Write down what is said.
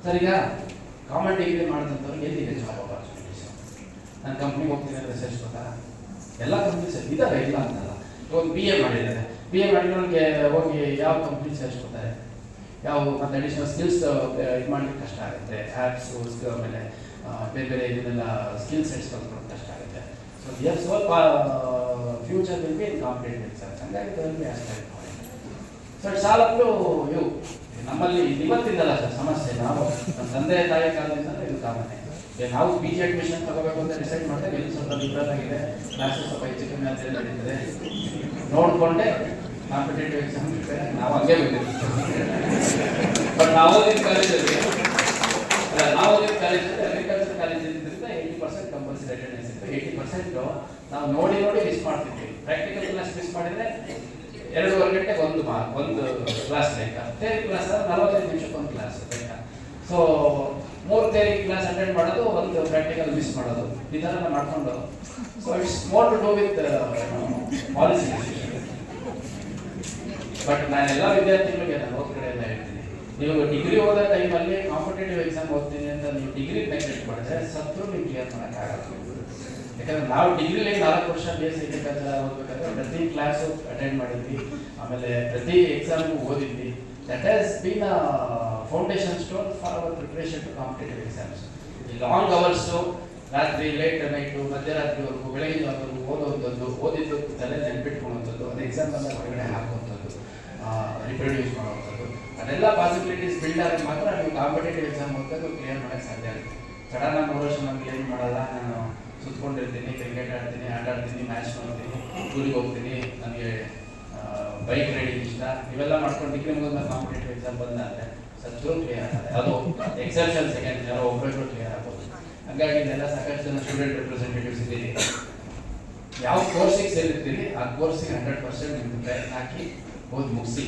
Sir ಈಗ common degree ಮಾಡಿದಂಥವ್ರಿಗೆ ಎಲ್ಲಿದೆ job opportunities? ನಾನು ಕಂಪ್ನಿಗೆ ಹೋಗ್ತೀನಿ ಅಂದರೆ ರಿಸರ್ಚ್ ಗೊತ್ತಾ? ಎಲ್ಲ ಕಂಪ್ನೀಸ್ ಇದ್ದಾವೆ, ಇಲ್ಲ ಅಂತಲ್ಲ. ಇವಾಗ BA ಮಾಡಿದ್ದಾರೆ, BA ಮಾಡಿರೋರಿಗೆ ಹೋಗಿ ಯಾವ ಕಂಪ್ನಿ ಸೇರಿಸ್ಕೊತಾರೆ? ಯಾವ ಮತ್ತು ಅಡಿಷನಲ್ ಸ್ಕಿಲ್ಸ್ ಇದು ಮಾಡಲಿಕ್ಕೆ ಕಷ್ಟ ಆಗುತ್ತೆ. ಆ್ಯಪ್ಸು ಆಮೇಲೆ ಬೇರೆ ಬೇರೆ ಇದನ್ನೆಲ್ಲ ಸ್ಕಿಲ್ ಸೆಟ್ಸ್ ಕಲ್ತ್ಕೊಳ್ಳೋದು ಕಷ್ಟ ಆಗುತ್ತೆ. ಸೊ ಸ್ವಲ್ಪ future will be competitive exams, ಹಂಗಾಗಿ ಅದರಲ್ಲಿ ಅಷ್ಟೇ. So it's all up to you. ನಮ್ಮಲ್ಲಿ ಇವತ್ತಿಂದಲ್ಲ ಸರ್ ಸಮಸ್ಯೆ, ನಾವು ನಮ್ಮ ತಂದೆ ತಾಯಿ ಕಾಲದಿಂದ ಇದು ಕಾಮನ್ನೇ. ನಾವು PG ಅಡ್ಮಿಷನ್ ತಗೋಬೇಕು ಅಂತ ಡಿಸೈಡ್ ಮಾಡಿದ್ರೆ ಇಲ್ಲಿ ಸ್ವಲ್ಪ ಲಿಬರಲ್ ಆಗಿದೆ, ಕ್ಲಾಸಸ್ ಸ್ವಲ್ಪ ಹೆಚ್ಚು ಕಮ್ಮಿ ಅಂತ ನಡೀತದೆ, ನೋಡಿಕೊಂಡೆ ಕಾಂಪಿಟೇಟಿವ್ ಎಕ್ಸಾಮ್ ನಾವು ಹಂಗೆ ಬಂದಿರ್ತೀವಿ. ಬಟ್ ನಾವು ಓದಿದ ಕಾಲೇಜಲ್ಲಿ ಅಗ್ರಿಕಲ್ಚರ್ ಕಾಲೇಜ್ ಇದ್ದಿದ್ದರಿಂದ 80% ಕಂಪಲ್ಸರಿ ಅಟೆಂಡೆನ್ಸ್ ಇತ್ತು. 80% ನಾವು ನೋಡಿ ಮಿಸ್ ಮಾಡ್ತಿದ್ವಿ. ಪ್ರಾಕ್ಟಿಕಲ್ ಕ್ಲಾಸ್ ಮಿಸ್ ಮಾಡಿದರೆ 2:30 ಗಂಟೆಗೆ ಒಂದು ಕ್ಲಾಸ್ ಬೇಕಾ, ಥಿಯರಿ ಕ್ಲಾಸ್ 45 ನಿಮಿಷಕ್ಕೆ ಒಂದು ಕ್ಲಾಸ್ ಬೇಕಾ. ಸೊ 3 ಥಿಯರಿ ಕ್ಲಾಸ್ ಅಟೆಂಡ್ ಮಾಡೋದು, ಒಂದು ಪ್ರಾಕ್ಟಿಕಲ್ ಮಿಸ್ ಮಾಡೋದು, ಈ ಥರ ಮಾಡಿಕೊಂಡು. So it's more to do with policy. But ನಾನೆಲ್ಲ ವಿದ್ಯಾರ್ಥಿಗಳಿಗೆ ನಾನು ಓದ್ ಕಡೆ ಎಲ್ಲ ಹೇಳ್ತೀನಿ, ನೀವು ಡಿಗ್ರಿ ಓದೋ ಟೈಮಲ್ಲಿ ಕಾಂಪಿಟೇಟಿವ್ ಎಕ್ಸಾಮ್ ಓದ್ತೀನಿ ಅಂತ ನೀವು ಡಿಗ್ರಿ ನೆಗ್ಲೆಕ್ಟ್ ಮಾಡಿದ್ರೆ ಸತ್ರು ನೀವು ಕ್ಲಿಯರ್ ಮಾಡೋಕ್ಕಾಗಲ್ಲ. ಯಾಕಂದ್ರೆ ನಾವು ಡಿಗ್ರಿಲಿ 4 ವರ್ಷ BSc ಅಗ್ರಿಕಲ್ಚರ್ ಓದ್ಬೇಕಾದ್ರೆ ಪ್ರತಿ ಕ್ಲಾಸು ಅಟೆಂಡ್ ಮಾಡಿದ್ವಿ, ಆಮೇಲೆ ಪ್ರತಿ ಎಕ್ಸಾಮು ಓದಿದ್ವಿ. That has been a foundation stone for our preparation to competitive exams. ಈ ಲಾಂಗ್ ಅವರ್ಸು, ರಾತ್ರಿ ಲೇಟ್ ನೈಟು, ಮಧ್ಯರಾತ್ರಿವರೆಗೂ ಬೆಳಗಿನವರೆಗೂ ಓದೋವಂಥದ್ದು, ಓದಿದ್ದು ತಲೆ ನೆನ್ಪಿಟ್ಕೊಳ್ಳುವಂಥದ್ದು, ಅದು ಎಕ್ಸಾಮ್ ಬಂದಾಗ ಹೊರಗಡೆ ಹಾಕುವಂಥದ್ದು, ರಿಪ್ರೊಡ್ಯೂಸ್ ಮಾಡುವಂಥದ್ದು, ಅದೆಲ್ಲ ಪಾಸಿಬಿಲಿಟೀಸ್ ಬಿಲ್ಡ್ ಆಗಿ ಮಾತ್ರ ನೀವು ಕಾಂಪಿಟೇಟಿವ್ ಎಕ್ಸಾಮ್ ಓದಿದಾಗ ಕ್ಲಿಯರ್ ಮಾಡೋಕ್ಕೆ ಸಾಧ್ಯ ಆಗುತ್ತೆ. ಸಡನ್ ಆಗಿ 3 ವರ್ಷ ನಾನು ಏನು ಮಾಡಲ್ಲ, ನಾನು ಸುತ್ಕೊಂಡಿರ್ತೀನಿ, ಕ್ರಿಕೆಟ್ ಆಡ್ತೀನಿ, ಆಟ ಆಡ್ತೀನಿ, ಮ್ಯಾಚ್ ನೋಡ್ತೀನಿ, ಟೂರಿಗೆ ಹೋಗ್ತೀನಿ, ನನಗೆ ಬೈಕ್ ರೈಡಿಂಗ್ ಇಷ್ಟ, ಇವೆಲ್ಲ ಮಾಡ್ಕೊಂಡು ಡಿಗ್ರಿ ಮುಗಿದ್ಮೇಲೆ ಕಾಂಪಿಟೇಟಿವ್ ಎಕ್ಸಾಮ್ ಬಂದಾದರೆ ಸತ್ರು ಕ್ಲಿಯರ್ ಆಗುತ್ತೆ. ಅದು ಎಕ್ಸೆಪ್ಷನ್, ಸೆಕೆಂಡ್ ಯಾರೋ ಒಬ್ಬರು ಕ್ಲಿಯರ್ ಆಗ್ಬೋದು. ಹಾಗಾಗಿ ಇದೆಲ್ಲ ಸಾಕಷ್ಟು ಜನ ಸ್ಟೂಡೆಂಟ್ ರಿಪ್ರೆಸೆಂಟೇಟಿವ್ಸ್ ಇದ್ದೀರಿ. ಯಾವ ಕೋರ್ಸಿಗೆ ಸೇರಿರ್ತೀರಿ ಆ ಕೋರ್ಸಿಗೆ 100% ನಿಮ್ಗೆ ಪ್ರಯತ್ನ ಹಾಕಿ ಓದಿ ಮುಗಿಸಿ.